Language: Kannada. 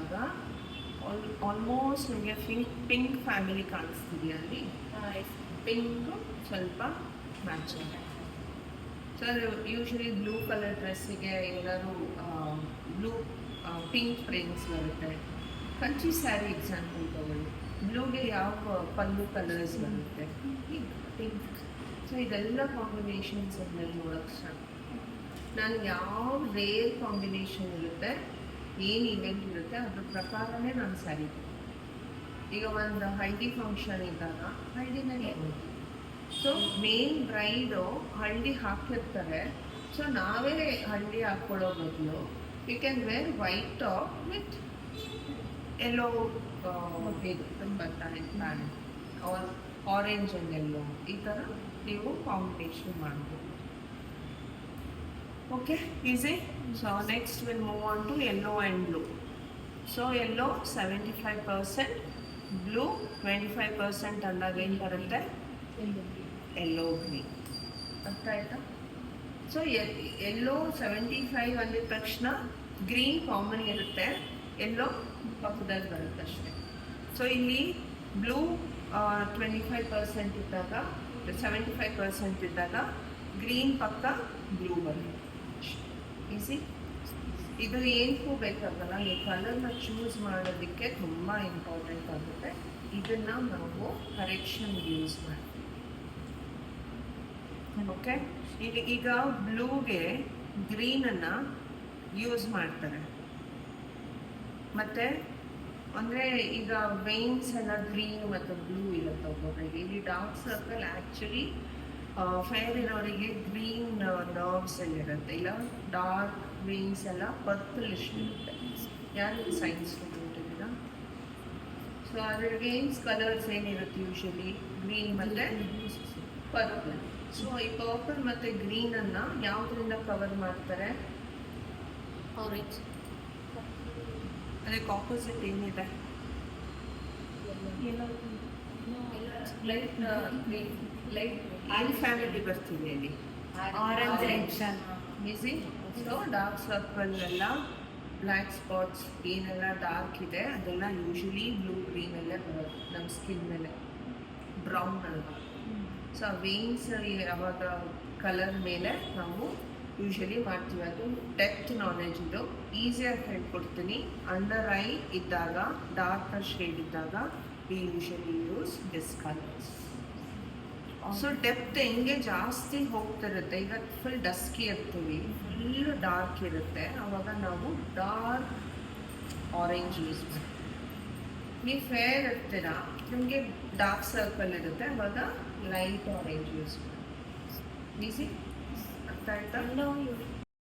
ಮಾಡಿದಾಗ ಆಲ್ಮೋಸ್ಟ್ ನಿಮಗೆ ಪಿಂಕ್ ಫ್ಯಾಮಿಲಿ ಕಾಣಿಸ್ತಿದೆಯಾ ಅಲ್ಲಿ? ಪಿಂಕು ಸ್ವಲ್ಪ ಮ್ಯಾಚ್ ಆಗಿದೆ. ಸರ್ ಯೂಶ್ವಲಿ ಬ್ಲೂ ಕಲರ್ ಡ್ರೆಸ್ಸಿಗೆ ಎಲ್ಲರೂ ಬ್ಲೂ ಪಿಂಕ್ ಪ್ರಿಂಟ್ಸ್ ಬರುತ್ತೆ. ಕಂಚಿ ಸ್ಯಾರಿ ಎಕ್ಸಾಂಪಲ್ ತಗೊಳ್ಳಿ, ಬ್ಲೂಗೆ ಯಾವ ಪಲ್ಲು ಕಲರ್ಸ್ ಬರುತ್ತೆ? ಪಿಂಕ್. ಸೊ ಇದೆಲ್ಲ ಕಾಂಬಿನೇಷನ್ಸ್ ಅದರಲ್ಲಿ ನೋಡೋಕ್ಕೆ ಸ್ಟಾರ್ಟ್. ನಾನು ಯಾವ ರೇರ್ ಕಾಂಬಿನೇಷನ್ ಇರುತ್ತೆ, ಏನು ಇವೆಂಟ್ ಇರುತ್ತೆ ಅದ್ರ ಪ್ರಕಾರನೇ ನಾನು ಸ್ಯಾರಿ. ಈಗ ಒಂದು ಹಳದಿ ಫಂಕ್ಷನ್ ಇದ್ದಾಗ ಹಳದಿನೇ ಸೊ ಮೇನ್ ಬ್ರೈಡು ಹಳದಿ ಹಾಕಿರ್ತಾರೆ. ಸೊ ನಾವೇ ಹಳದಿ ಹಾಕ್ಕೊಳ್ಳೋ ಬದಲು you can wear white top with yellow ಇದು ಬರ್ತಾನೆ ಪ್ಯಾಂಟ್ ಆರೆಂಜ್ ಆ್ಯಂಡ್ ಎಲ್ಲೋ, ಈ ಥರ ನೀವು ಕಾಂಬಿನೇಷನ್ ಮಾಡ್ಬೋದು. Okay, easy. So next we'll move on to yellow and blue. So yellow 75%, blue 25% ಅಂದಾಗ ಏನು ಬರುತ್ತೆ? Yellow green. ಅರ್ಥ ಆಯ್ತಾ? ಸೊ ಯೆಲ್ಲೋ 75 ಅಂದಿದ ತಕ್ಷಣ ಗ್ರೀನ್ ಕಾಮನ್ ಇರುತ್ತೆ, ಯೆಲ್ಲೋ ಪಕ್ಕದಲ್ಲಿ ಬರುತ್ತೆ ಅಷ್ಟೇ. ಸೊ ಇಲ್ಲಿ ಬ್ಲೂ 25% ಇದ್ದಾಗ 75% ಇದ್ದಾಗ ಗ್ರೀನ್ ಪಕ್ಕ ಬ್ಲೂ ಬರುತ್ತೆ. ಈಸಿ. ಇದು ಏನಕ್ಕೂ ಬೇಕಾಗಲ್ಲ, ನೀವು ಕಲರ್ನ ಚೂಸ್ ಮಾಡೋದಕ್ಕೆ ತುಂಬ ಇಂಪಾರ್ಟೆಂಟ್ ಆಗುತ್ತೆ. ಇದನ್ನು ನಾವು ಕರೆಕ್ಷನ್ಗೆ ಯೂಸ್ ಮಾಡ್ತೀವಿ. ಓಕೆ, ಈಗ ಬ್ಲೂಗೆ ಗ್ರೀನನ್ನು ಯೂಸ್ ಮಾಡ್ತಾರೆ. ಮತ್ತು ಅಂದರೆ ಈಗ ವೇನ್ಸ್ ಎಲ್ಲ ಗ್ರೀನ್ ಮತ್ತು ಬ್ಲೂ ಇರುತ್ತೆ ಒಬ್ಬೊಬ್ಬರಿಗೆ. ಇಲ್ಲಿ ಡಾರ್ಕ್ ಸರ್ಕಲ್ ಆ್ಯಕ್ಚುಲಿ ಫೇರ್ ಇರೋರಿಗೆ ಗ್ರೀನ್ ನರ್ವ್ಸ್ ಇರುತ್ತೆ, ಇಲ್ಲ ಡಾರ್ಕ್ ವೇನ್ಸ್ ಎಲ್ಲ ಪರ್ಪಲಿಶ್ ಇರುತ್ತೆ. ಯಾರು ಸೈನ್ಸ್ ಸ್ಟೂಡೆಂಟ್ ಇದ್ದೀರಾ? ಸೊ ಅದ್ರ ವೇನ್ಸ್ ಕಲರ್ಸ್ ಏನಿರುತ್ತೆ ಯೂಶಲಿ ಗ್ರೀನ್ ಮತ್ತು ಪರ್ಪಲ್. ಸೊ ಈ ಪರ್ಪಲ್ ಮತ್ತು ಗ್ರೀನನ್ನು ಯಾವುದರಿಂದ ಕವರ್ ಮಾಡ್ತಾರೆ? ಆರೆಂಜ್. ಅದಕ್ಕೆ ಆಪೋಸಿಟ್ ಏನಿದೆ? Light green. Light all family ಬರ್ತಿದೆ ಇಲ್ಲಿ. Orange section easy. So dark circle ಎಲ್ಲ ಬ್ಲ್ಯಾಕ್ ಸ್ಪಾಟ್ಸ್ ಏನೆಲ್ಲ ಡಾರ್ಕ್ ಇದೆ ಅದೆಲ್ಲ ಯೂಶಲಿ ಬ್ಲೂ ಗ್ರೀನಲ್ಲೇ ಬರೋದು ನಮ್ಮ ಸ್ಕಿನ್ ಮೇಲೆ, ಬ್ರೌನ್ ಅಲ್ವಾ. ಸೊ ವೇನ್ಸ್ ಯಾವಾಗ ಕಲರ್ ಮೇಲೆ ನಾವು ಯೂಶಲಿ ಮಾಡ್ತೀವಿ. ಅದು ಡೆಪ್ತ್ ನಾಲೆಜ್ ಇದು, ಈಸಿಯಾಗಿ ಹೇಳ್ಕೊಡ್ತೀನಿ. ಅಂಡರ್ ಐ ಇದ್ದಾಗ ಡಾರ್ಕರ್ ಶೇಡ್ ಇದ್ದಾಗ V usually use this colours. So depth ಹೆಂಗೆ ಜಾಸ್ತಿ ಹೋಗ್ತಿರುತ್ತೆ, ಈಗ ಫುಲ್ ಡಸ್ಕಿ ಇರ್ತೀವಿ, ಫುಲ್ ಡಾರ್ಕ್ ಇರುತ್ತೆ, ಆವಾಗ ನಾವು ಡಾರ್ಕ್ ಆರೆಂಜ್ ಯೂಸ್ ಮಾಡ್ತೀವಿ. ನೀವು ಫೇರ್ ಇರ್ತೀರ, ನಿಮಗೆ ಡಾರ್ಕ್ ಸರ್ಕಲ್ ಇರುತ್ತೆ, ಆವಾಗ ಲೈಟ್ ಆರೆಂಜ್ ಯೂಸ್ ಮಾಡಿ. ಈಸಿ. ಅರ್ಥ ಆಯ್ತಾ?